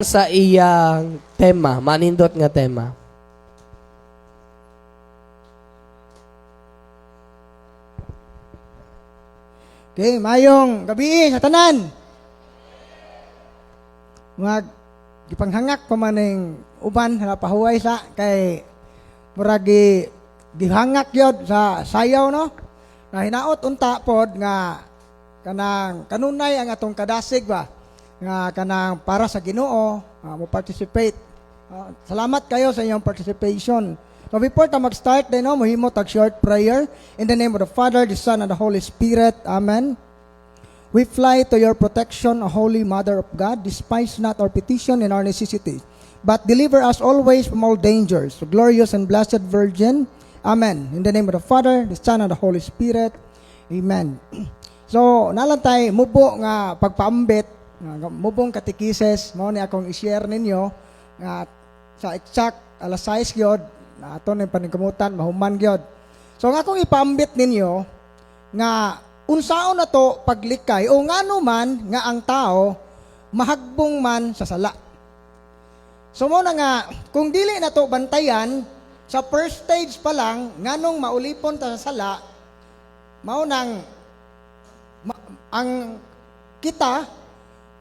sa iyang tema, manindot nga tema. Okay, mayong gabi sa tanan. Gipanghangak pa maning uban na pahuway sa kay muragi gihangak yod sa sayaw no. Na hinaot unta pod nga kanang kanunay ang atong kadasig ba nga kanang para sa Ginoo mo participate. Salamat kayo sa inyong participation. So before ta mag-start din no, mohimo tag short prayer in the name of the Father, the Son, and the Holy Spirit. Amen. We fly to your protection, O Holy Mother of God. Despise not our petition and our necessity, but deliver us always from all dangers. O glorious and blessed Virgin. Amen. In the name of the Father, the Son, and the Holy Spirit. Amen. So, nalang tayo, mubo nga pagpaambit, mubong katikises, mo ni akong i-share ninyo, nga sa exact alas 6 yod, na ato na yung paningkamutan, mahuman gyud. So nga akong ipaambit ninyo nga unsaon na to paglikay o ngano man nga ang tao mahagbong man sa sala. So mo na nga kung dili na to bantayan sa first stage pa lang nganong maulipon ta sa sala, mao nang ang kita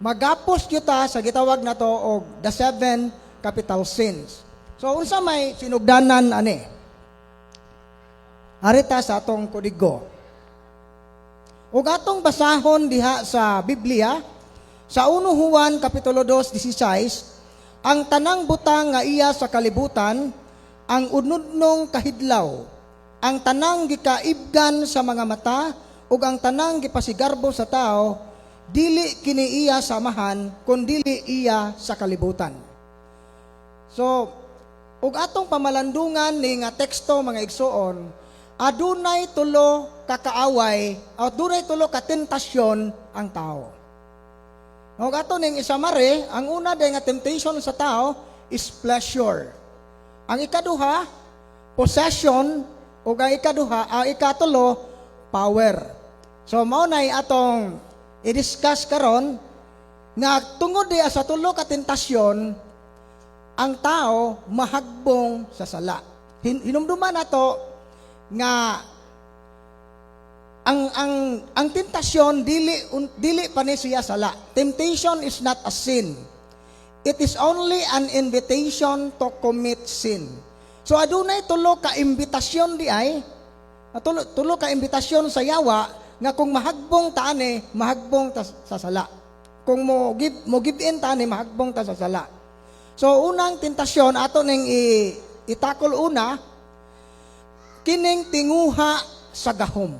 magapos kita sa gitawag na to og the 7 capital sins. So, unsa may sinugdanan ani? Arita sa atong kodigo. Ug atong basahon diha sa Biblia, sa 1 Juan Kapitulo 2:16, ang tanang butang nga iya sa kalibutan, ang unudnong kahidlaw, ang tanang gikaibgan sa mga mata, ug ang tanang gipasigarbo sa tao, dili kini iya samahan, kundi iya sa kalibutan. So, ug atong pamalandungan ni nga teksto mga igsoon, adunay tulo ka kaaway, adunay tulo ka tentasyon ang tao. Ug ato ning isamare, ang una day nga temptation sa tao is pleasure. Ang ikaduha, possession, ug ang ikatulo, power. So mao nay atong i-discuss karon nga tungod diya sa tulo ka tentasyon, ang tao mahagbong sa sala. Hinumduman nato nga ang tentasyon dili pa ni siya sala. Temptation is not a sin. It is only an invitation to commit sin. So adunay tulo ka imbitasyon di ay, tulo ka imbitasyon sa yawa nga kung mahagbong ta ani, mahagbong ta sa sala. Kung mo give in ta ani, mahagbong ta sa sala. So, unang tentasyon, ato ning itakol una, kining tinguha sa gahom.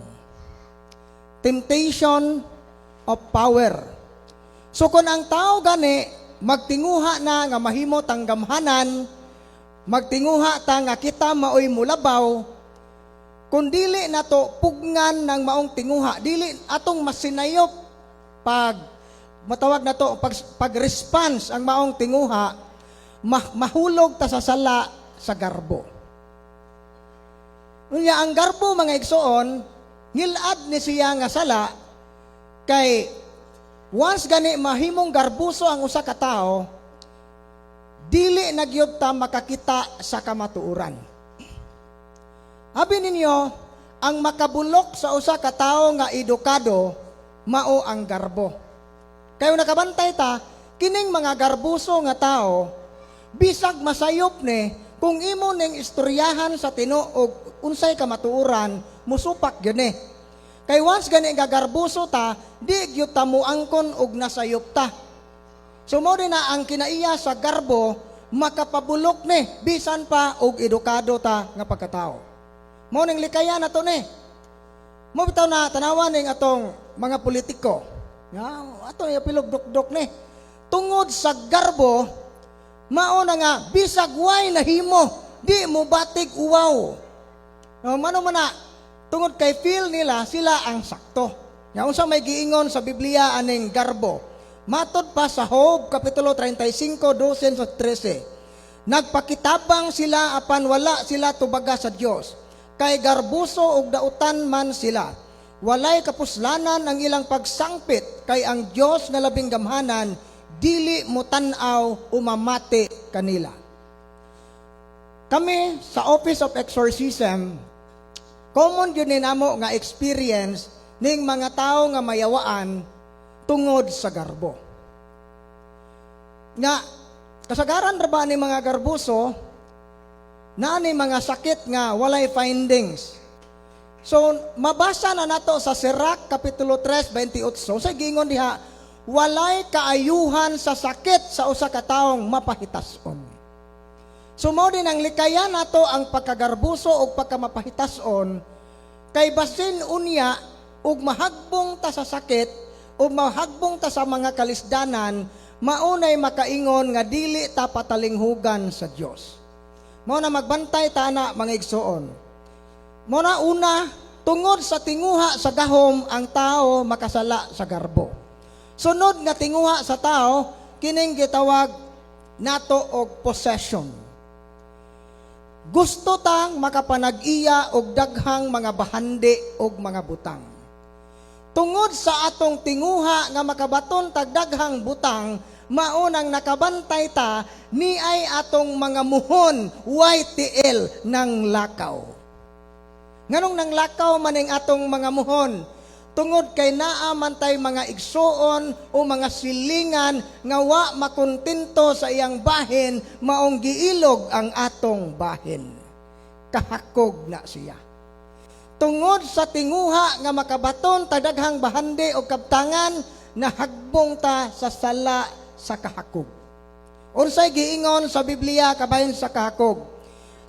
Temptation of power. So, kung ang tao gani, magtinguha na nga mahimo tang gamhanan, magtinguha ta nga kita maoy mulabaw, kung dili na to pugngan ng maong tinguha, dili atong masinayop pag matawag na to, pag-response ang maong tinguha, mahulog ta sa sala sa garbo. Unya ang garbo mga igsoon, ngilad ni siya nga sala kay once gani mahimong garbuso ang usa ka tawo, dili na gyud ta makakita sa kamatuoran. Abi ninyo, ang makabulok sa usa ka tawo nga edukado mao ang garbo. Kayo nakabantay ta, kining mga garbuso nga tawo bisag masayop ni kung imo ning istoryahan sa tinuog unsay kamatuoran musupak gyud ni. Kay once gani gagarbuso ta, di gyud ta muangkon og nasayop ta. So mo din na ang kinaiya sa garbo makapabulok ni bisan pa og edukado ta nga pagkatao. Mo ning likayan nato ni. Mo bitaw na tanawan ning atong mga politiko. Ato yapilog dukdok ni. Tungod sa garbo mao na nga bisag way nahimo di mo batig uwaw. Mano man na tungod kay feel nila sila ang sakto. Nya unsa may giingon sa Biblia aning garbo? Matod pa sa Job kapitulo 35:12-13. Nagpakitabang sila apan wala sila tubaga sa Dios. Kay garbuso ug dautan man sila. Walay kapuslanan ang ilang pagsangpit kay ang Dios nga labing gamhanan dili mo tan-aw umamati kanila. Kami sa Office of Exorcism, common yun namo nga experience ning mga tao nga mayawaan tungod sa garbo. Nga, kasagaran ra ba ni mga garbuso, na ni mga sakit nga walay findings. So, mabasa na nato sa Sirach, Kapitulo 3, 28. Sa gingon diha, walay kaayuhan sa sakit sa usa ka taong mapahitason. So, mao din ang likayan nato ang pagkagarbuso o pagkamapahitason, kay basin unya, ug mahagbong ta sa sakit, ug mahagbong ta sa mga kalisdanan, maunay makaingon nga dili ta patalinghugan sa Dios. Mao na magbantay ta na mga igsoon. Mao na una, tungod sa tinguha sa gahom ang tao makasala sa garbo. Sunod nga tinguha sa tao kining gitawag nato og possession. Gusto tang makapanag-iya og daghang mga bahandi og mga butang. Tungod sa atong tinguha nga makabaton tag daghang butang, maunang nakabantay ta ni ay atong mga muhon YTL ng lakaw. Nganong nang lakaw maning atong mga muhon? Tungod kay naamantay mga igsoon o mga silingan nga wa makontento sa iyang bahin, maong giilog ang atong bahin. Kahakog na siya. Tungod sa tinguha nga makabaton tadaghang bahandi o kabtangan, nahagbong ta sa sala sa kahakog. Unsay giingon sa Biblia kabahin sa kahakog?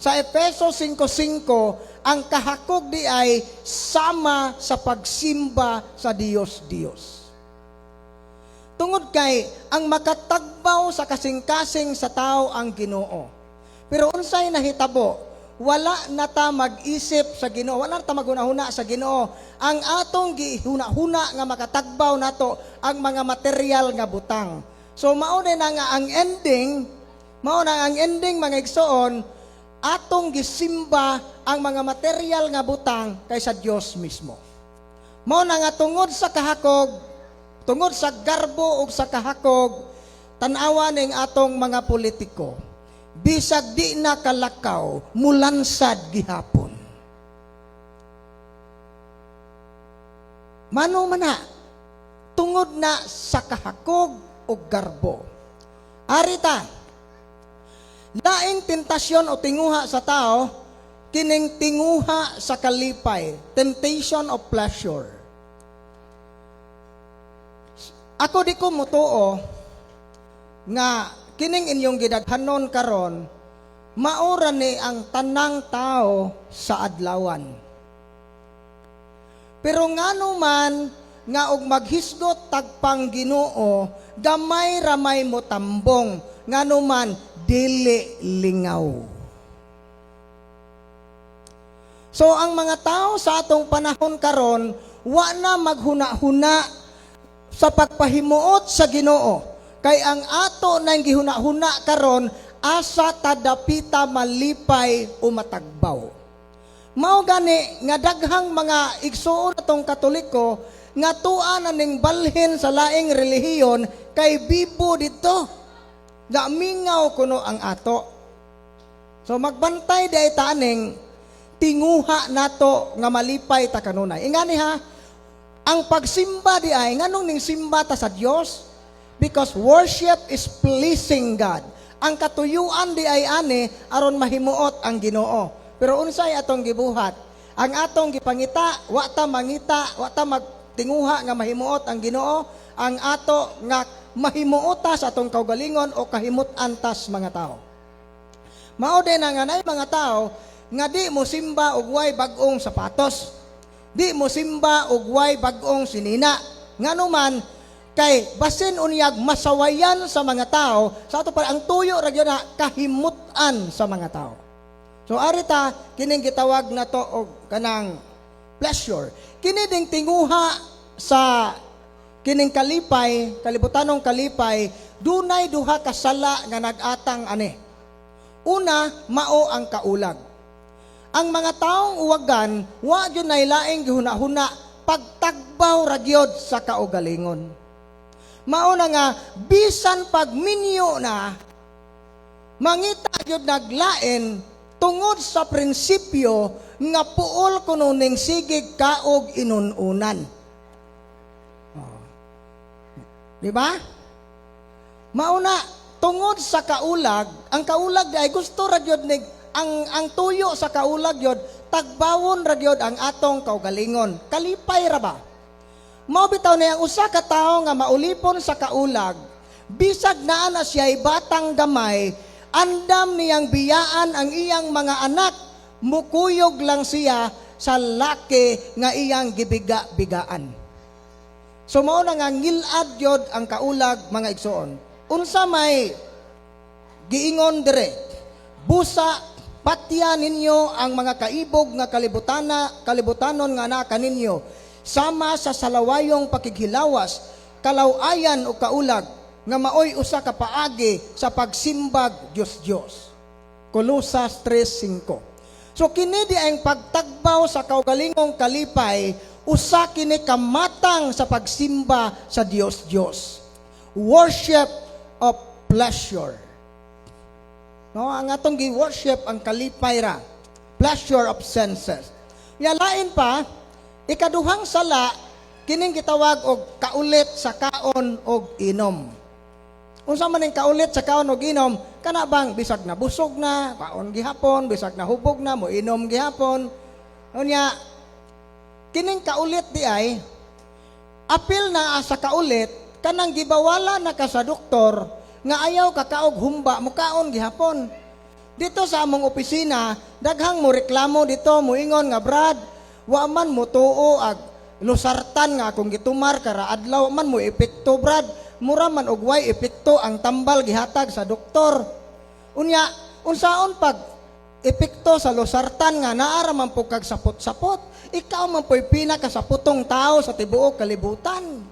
Sa Efeso 5:5, ang kahakog di ay sama sa pagsimba sa Diyos. Tungod kay ang makatagbaw sa kasing-kasing sa tao ang Ginoo. Pero unsay nahitabo? Wala na ta mag-isip sa Ginoo, wala na ta maghuna-huna sa Ginoo. Ang atong gihuna-huna nga makatagbaw nato ang mga material nga butang. So mao na nga ang ending, mga igsoon, atong gisimba ang mga material nga butang kaysa Dios mismo. Mao na nga tungod sa kahakog, tungod sa garbo ug sa kahakog, tan-awa ning atong mga politiko. Bisag di na kalakaw, mulansad gihapon. Mano man na, tungod na sa kahakog o garbo. Arita, laing tentasyon o tinguha sa tao, kining tinguha sa kalipay, temptation of pleasure. Ako di ko mutuo nga kining inyong gidaghanon karon, maura ni ang tanang tao sa adlawan. Pero ngano man nga og maghisgot tagpang Ginoo, gamay ramay mo tambong, ngano man dili lingaw. So ang mga tao sa atong panahon karon, wa na maghuna-huna sa pagpahimuot sa Ginoo. Kay ang ato nang gihuna-huna karon, asa tadapita malipay o matagbaw. Mao gani nga daghang mga igsuon atong Katoliko nga tuan na ning balhin sa laing relihiyon kay bibo dito. Mingaw kuno ang ato. So magbantay day taning tinguha nato nga malipay ta kanunay. Ingani ha, ang pagsimba di ay nganong ning simba ta sa Dios? Because worship is pleasing God. Ang katuyuan di ay ani aron mahimuot ang Ginoo. Pero unsay atong gibuhat? Ang atong gipangita, wa ta mangita, wa ta magtinguha nga mahimuot ang Ginoo. Ang ato nga mahimuota sa atong kaugalingon o kahimutan tas mga tao. Mao din nga nay mga tao nga di mo simba og way bag-ong sapatos. Di mo simba og way bag-ong sinina. Nganuman kay basin unyag masawayan sa mga tao, sa ato pa ang tuyo ra gyud na kahimutan sa mga tao. So arita kining gitawag nato og kanang pleasure. Kini ding tinguha sa kining kalipay, kalibutanong kalipay, dunay duha ka sala nga nag-atang ani. Una, mao ang kaulag. Ang mga taong uwagan, wa gyud nay laing gihuna-huna pagtagbaw ra gyud sa kaugalingon. Mao na nga bisan pagminyo na mangita gyud naglain tungod sa prinsipyo nga puol kuno ning sigig kaog inununan. Di ba? Mauna tungod sa kaulag, ang kaulag ay gusto ra gyud nig ang tuyo sa kaulag gyud tagbawon ra gyud ang atong kaugalingon. Kalipay ra ba? Mao bitaw na ang usa ka tawo nga maulipon sa kaulag, bisag naa na siya batang gamay, andam niyang biyaan ang iyang mga anak, mukuyog lang siya sa laki nga iyang gibiga-bigaan. So mao na nga ngilad yod ang kaulag mga igsoon. Unsa may giingon dire, busa patya ninyo ang mga kaibog nga kalibutanon nga anak kaninyo, sama sa salawayong pakighilawas, kalawayan o kaulag, nga maoy usa ka paagi sa pagsimbag Dios. Colosas 3:5. So kini di ang pagtagbaw sa kaugalingong kalipay, usa kini kamatang sa pagsimba sa Dios. Worship of pleasure. No, ang atong gi-worship ang kalipay ra, pleasure of senses. Lain pa, ikaduhang sala kining gitawag og kaulit sa kaon og inom. Unsa man ning kaulit sa kaon og inom, kana bang bisag na busog na, kaon gihapon, bisag na hubog na, mo inom gihapon. Unya, kining kaulit di ay, apil na sa kaulit, kanang gibawala na ka sa doktor, nga ayaw kakaog humba, mukaon gihapon. Dito sa among opisina, daghang mo reklamo dito, moingon nga, Brad, wa man mo tuo ag lusartan nga kung gitumar kara adlaw man mo epekto, Brad. Mura man og way epekto ang tambal gihatag sa doktor. Unya, unsaon pag epekto sa lusartan nga naara man po kag sapot-sapot, ikaw man po'y pinakasaputong tao sa tibuok kalibutan.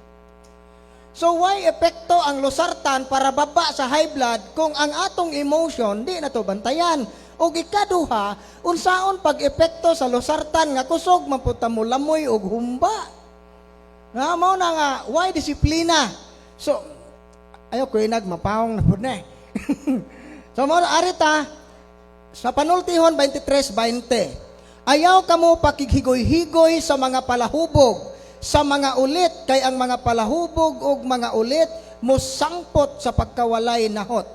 So why epekto ang lusartan para baba sa high blood kung ang atong emotion di na to bantayan? O ikaduha, unsaon pag-epekto sa lusartan nga kusog maputa mo lamoy og humba. Nga mao na nga, why disiplina? So, ayaw ko mapawong na po na eh. So, mao na arita, sa panultihon 23:20, ayaw kamo pakighigoy-higoy sa mga palahubog, sa mga ulit, kay ang mga palahubog og mga ulit, musangpot sa pagkawalay nahot.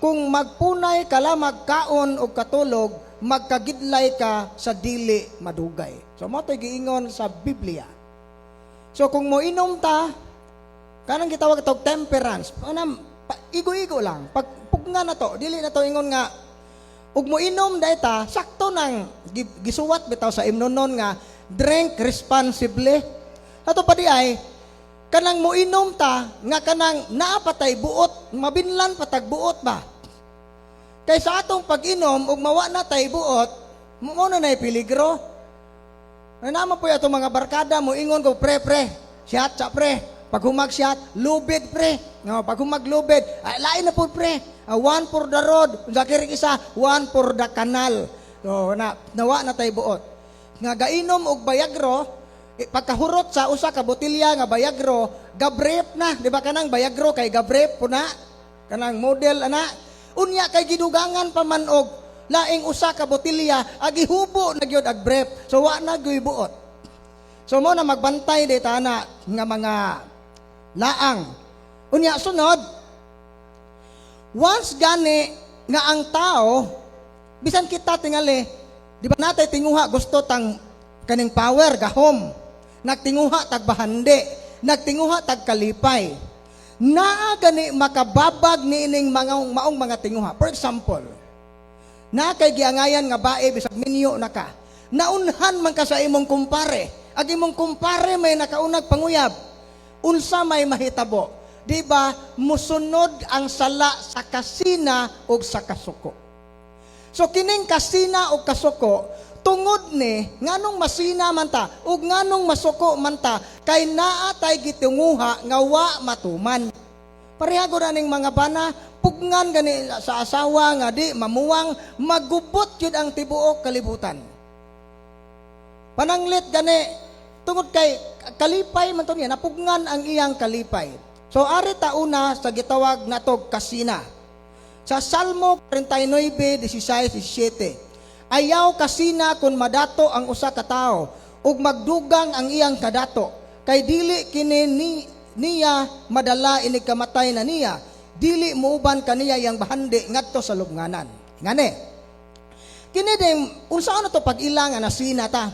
Kung magpunay ka lamang kaon o katulog, magkagidlay ka sa dili madugay. So, mo ito'y giingon sa Biblia. So, kung mo inom ta, kanang gitawag ito temperance, igo-igo lang. Pagpugna na to, dili na to ingon nga, ug mo inom dahil ta, sakto nang gisuwat bitaw sa imnonon nga, drink responsibly. Ato pa di ay, kanang mo inom ta, nga kanang naapatay buot, mabinlan patag buot ba? Kaysa atong pag-inom, ug mawa na tay buot, muna na peligro. Naman po atong mga barkada, mo ingon ko, pre, siyat sa pre. Pag humag siyat, lubid pre. No, pag humag lubid, lain na po pre. One for the road, zakirik isa, one for the canal. So, nawa na tay buot. Nga gainom og bayagro, pagkahurot sa usa ka botilya nga bayagro, gabrep na, di ba kanang bayagro kay gabrep po na, kanang model ana. Unya kay gidugangan pa man og laing usa ka botilya, agihubo na gyud ag brep, so wa na gyud buot. So mo na magbantay dita na nga mga laang. Unya sunod, once gani nga ang tao, bisan kita tingali, di ba natay tinguha gusto tang kaning power gahom, nagtinguha tag bahande, nagtinguha tag kalipay. Naa gani makababag ni ining maong mga tinguha. For example, na kay giangayan nga bae bisag minyo na ka. Naunhan man ka sa imong kumpare. Ag imong kumpare may nakaunag panguyab. Unsa may mahitabo? Di ba musunod ang sala sa kasina o sa kasuko. So kining kasina o kasuko, tungod ni nganong masina man ta ug nganong masuko man ta kay naa tay gitunguha nga wa matuman. Parehago na ning mga bana, pugngan gani sa asawa nga di mamuwang, magubot yun ang tibuok kalibutan. Pananglit gani tungod kay kalipay man to niya, napugngan ang iyang kalipay. So ari ta una sa gitawag natog kasina. Sa Salmo 49:16-17, ayaw kasina kun madato ang usa ka tawo ug magdugang ang iyang kadato, kay dili kini niya madala inig kamatay na niya, dili muuban kaniya yang bahandi ngadto sa lubnganan. Ngani kini din unsa ano to pag-ilang nga nasina ta.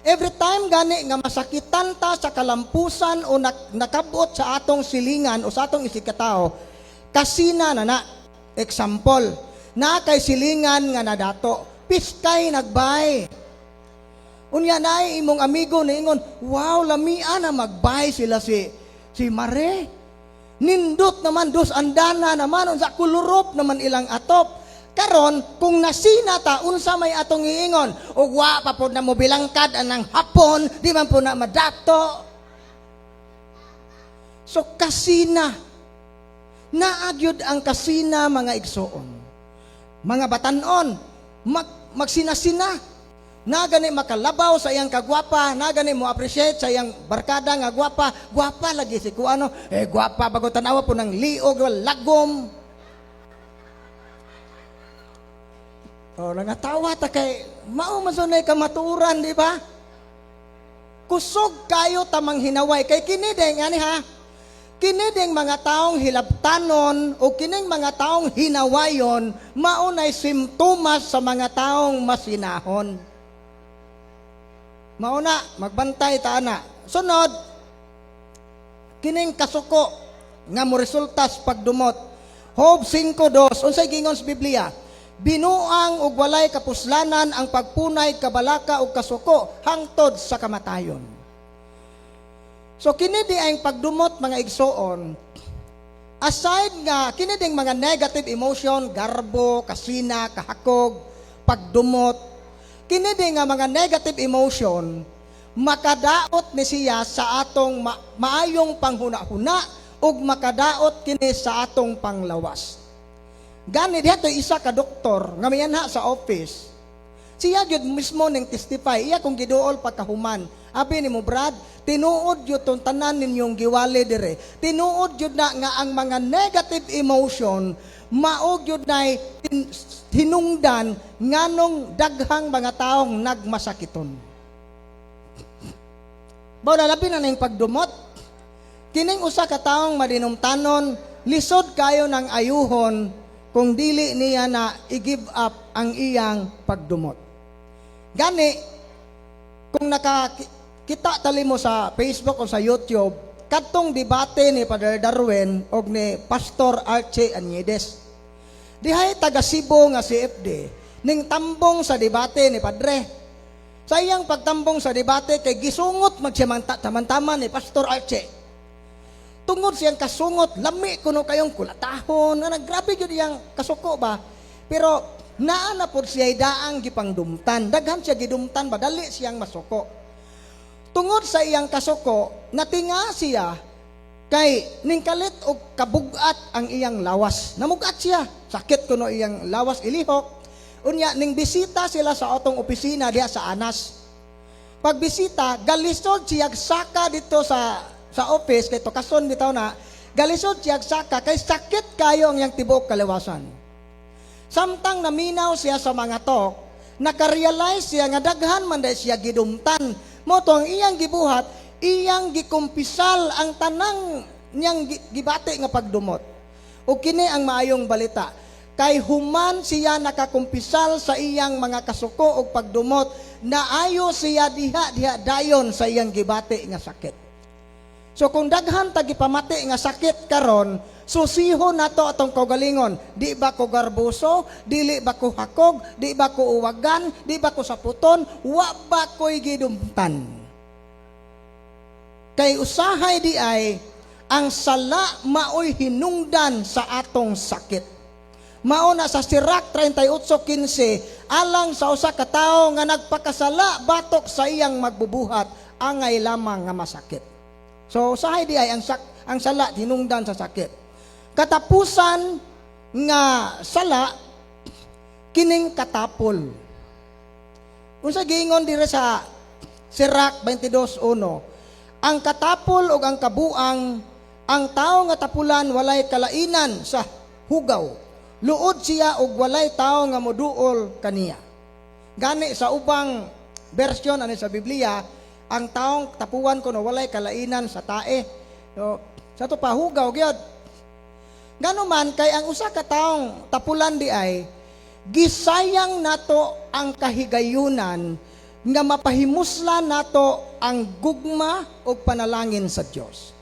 Every time gani nga masakitan ta sa kalampusan o nakabot sa atong silingan o sa atong isikatao, kasina na. Example, na kay silingan nga nadato, piskay nagbay. Unya naay imong amigo niingon, wow, lamia na magbay sila si Mare. Nindot naman dos andana naman unsa kulurop naman ilang atop. Karon kung nasina ta unsa may atong iingon, ug wa pa pod na mo bilangkad anang hapon, di man po na madato. So kasina naagyod ang kasina mga igsoon. Mga batanon, magsinasina. Na gani makalabaw sa iyang kagwapa, na gani mo appreciate sa iyang barkada nga gwapa. Gwapa lagi si kuano, gwapa bago tanawa po ng liog, lagom. Oh, nangatawa ta kay mao masunay kamaturan, di ba? Kusog kayo tamang hinaway kay kini deng ani ha. Kini ding mga taong hilabtanon o kining mga taong hinawayon maunay simptomas sa mga taong masinahon. Mauna, magbantay ta ana. Sunod, kining kasuko nga mo resultas pagdumot. Job 5:2, unsay gingon sa Biblia? Binuang ug walay kapuslanan ang pagpunay kabalaka ug kasuko hangtod sa kamatayon. So kini di ang pagdumot mga igsoon, aside nga kini ding mga negative emotion, garbo, kasina, kahakog, pagdumot, kini ding nga mga negative emotion, makadaot ni siya sa atong maayong panghuna-huna ug makadaot kini sa atong panglawas. Gani dito isa ka doktor nga miyanha sa office. Siya gyud mismo ning testify, iya kung giduol pagkahuman. Abi ni mo Brad, tinuod yun tong tanan ninyong giwali dire. Tinuod yun na nga ang mga negative emotion, maog yun na hinungdan nganong daghang mga taong nagmasakiton. Bawa labi na yung pagdumot, kining usa ka taong madinumtanon, lisod kayo ng ayuhon kung dili niya na i-give up ang iyang pagdumot. Gani, kung nakakita tali mo sa Facebook o sa YouTube, katong debate ni Padre Darwin o ni Pastor Archie Añedes. Dihay taga Cebu nga si FD, ning tambong sa debate ni Padre. Sa iyang pagtambong sa debate, kay gisungot magsiyaman-taman ni Pastor Archie. Tungod siyang kasungot, lami kuno kayong kulatahon, na grabe yun iyang kasuko ba? Pero naana po siya daang gipangdumtan. Daghan siya gidumtan, badali siyang masuko. Tungod sa iyang kasuko, natinga siya kay ningkalit og kabugat ang iyang lawas. Namugat siya. Sakit kuno iyang lawas ilihok. Unya ning bisita sila sa atong opisina diha sa Anas. Pagbisita, galisod siya saka dito sa office kay tokason bitaw na. Galisod siya saka kay sakit kayo ang iyang tibuok kalawasan. Samtang naminaw siya sa mga to, nakarealize siya nga daghan man dahil siya gidumtan. Moto ang iyang gibuhat, iyang gikumpisal ang tanang niyang gibati nga pagdumot. O kini ang maayong balita. Kay human siya nakakumpisal sa iyang mga kasuko o pagdumot, naayo siya diha dayon sa iyang gibati nga sakit. So kung daghan tagipamati nga sakit karon, susiho nato atong kaugalingon. Di ba ko garbuso? Dili ba ko hakog? Di ba ko uwagan? Di ba ko saputon? Wa ba ko'y gidumtan? Kay usahay di ay, ang sala maoy hinungdan sa atong sakit. Mauna sa Sirach 38:15, alang sa usa ka tawo nga nagpakasala batok sa iyang magbubuhat, angay lamang nga masakit. So usahay di ay ang sala hinungdan sa sakit. Katapusan nga sala kining katapol. Unsa giingon dire sa Sirach 22:1, ang katapol ug ang kabuang ang tao nga tapulan walay kalainan sa hugaw. Luod siya og walay tao nga moduol kaniya. Gani sa ubang version ani sa Biblia, ang taong tapuan ko no walay kalainan sa tae. So, sa to pahugaw gyud. Ganuman kay ang usa ka taong tapulan di ay gisayang nato ang kahigayunan nga mapahimuslan nato ang gugma o panalangin sa Dios.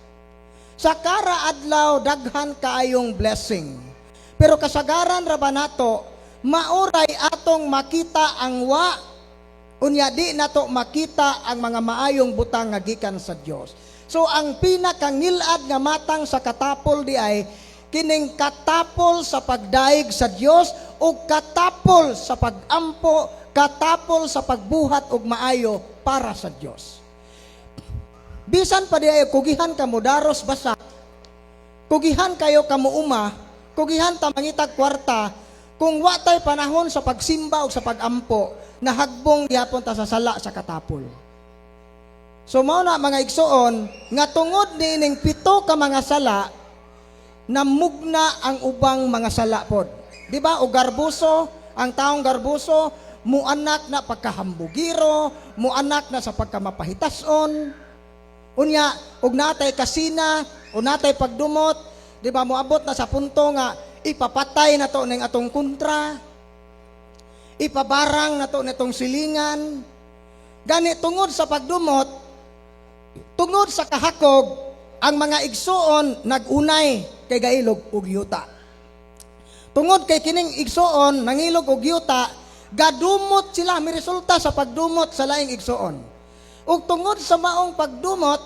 Sa karaadlaw daghan kaayong blessing. Pero kasagaran ra ba nato mauray atong makita ang unya di nato makita ang mga maayong butang nga gikan sa Dios. So ang pinakangilad nga matang sa katapol di ay kining katapol sa pagdaig sa Dios o katapol sa pagampo, katapol sa pagbuhat og maayo para sa Dios. Bisan pa di ay kugihan ka mo daros basa, kugihan kayo ka mo uma, kugihan ta mangitag kwarta, kung wa tay panahon sa pagsimba o sa pagampo, nahagbong gihapon ta sa sala sa katapol. So mao na mga igsoon, nga tungod niining 7 ka mga sala, namugna ang ubang mga sala pod. Di ba? O garbuso, ang taong garbuso, muanak na pagkahambugiro, muanak na sa pagkamapahitason. Unya, ug natay kasina, o natay pagdumot, di ba? Moabot na sa punto nga ipapatay na to ning atong kontra, ipabarang na to nitong silingan. Gani tungod sa pagdumot, tungod sa kahakog, ang mga igsuon nagunay kay gailog ug yuta. Tungod kay kining igsuon nangilog og yuta, gadumot sila, may resulta sa pagdumot sa laing igsuon. Ug tungod sa maong pagdumot,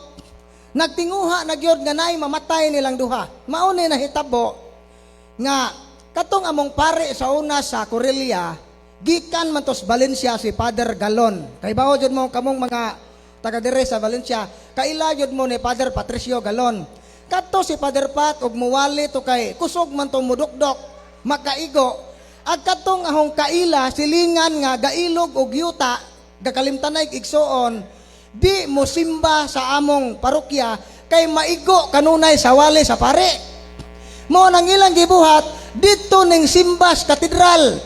nagtinguha na gyud nga naay mamatay nilang duha. Mao ni nahitabo nga katong among pare sa una sa Corelia, gikan man tos Valencia si Father Galon. Kay bawo jud mo kamong mga taga dire sa Valencia, kaila jud mo ni Father Patricio Galon. Kadto si Father Pat og muwali to kay kusog man to mudukdok, makaigo. Ag katong ahong kaila silingan nga gailog og yuta, gakalimtanay igsuon, di mo simba sa among parokya kay maigo kanunay sa wali sa pare. Mo nang ilang gibuhat dito ning simbas katedral.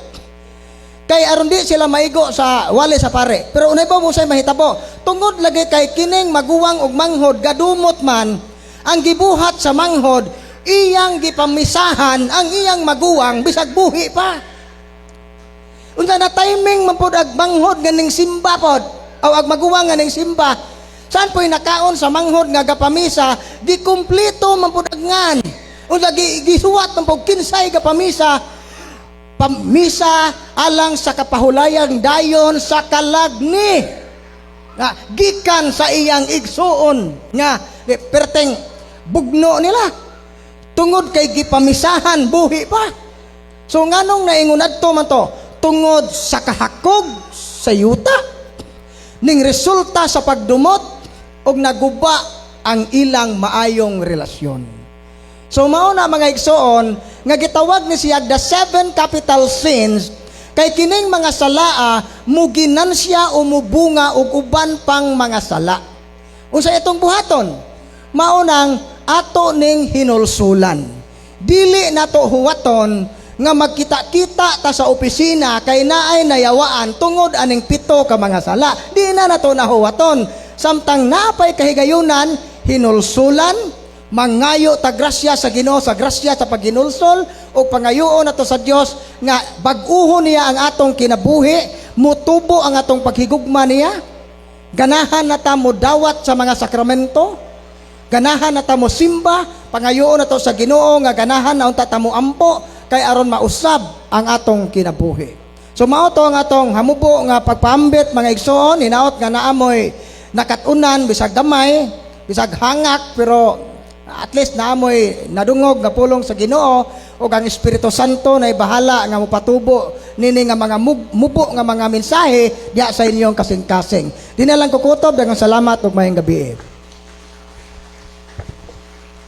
Kay aron di sila maigo sa wali sa pare. Pero unay ba mo say mahitabo? Tungod lagi kay kining maguwang og manghod gadumot man ang gibuhat sa manghod, iyang gipamisahan ang iyang maguwang bisag buhi pa. Unsa na timing man pod ag manghod ganing simba pod, o ag maguwang ganing simba. Saan po'y nakaon sa manghod nga gapamisa, di kumpleto man pod agngan. Unsa gisuwat man pod kinsay gapamisa, pamisa alang sa kapahulayang dayon sa kalagni. Nga gikan sa iyang igsuon nga perteng bugno nila. Tungod kay gipamisahan buhi pa. So nganong naingon adto man to? Tungod sa kahakog sa yuta, ning resulta sa pagdumot og naguba ang ilang maayong relasyon. So mao na mga igsoon nga gitawag ni siya the 7 capital sins, kay kining mga salaa muginansya o mubunga og uban pang mga sala. Unsa itong buhaton? Mao nang ato ning hinulsulan. Dili nato huwaton nga magkita-kita ta sa opisina kay naay nayawaan tungod aning 7 ka mga sala. Di na nato nahuwaton. Samtang napay kahigayunan, hinulsulan, mangayo ta grasya sa Ginoo, sa grasya sa paghinulsol o pangayoon nato sa Dios nga bag-uhon niya ang atong kinabuhi, mutubo ang atong paghigugma niya. Ganahan na ta mo dawat sa mga sakramento, ganahan na ta mo simba, pangayoon nato sa Ginoo nga ganahan na unta ta mo ampo kay aron mausab ang atong kinabuhi. So mao to ang atong hamubo nga pagpaambit mga igsoon, hinaot nga naamoy nakatunan bisag damay, bisag hangak, pero at least naamoy nadungog nga pulong sa Ginoo o ang Espiritu Santo na bahala nga mopatubo nini nga mga mubo nga mga mensahe diya sa inyong kasing-kasing. Di na lang kukutob, daghang salamat ug maayong gabi.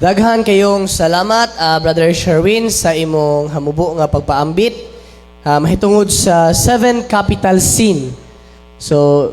Daghan kayong salamat, Brother Sherwin, sa imong hamubo nga pagpaambit mahitungod sa 7 capital sin. So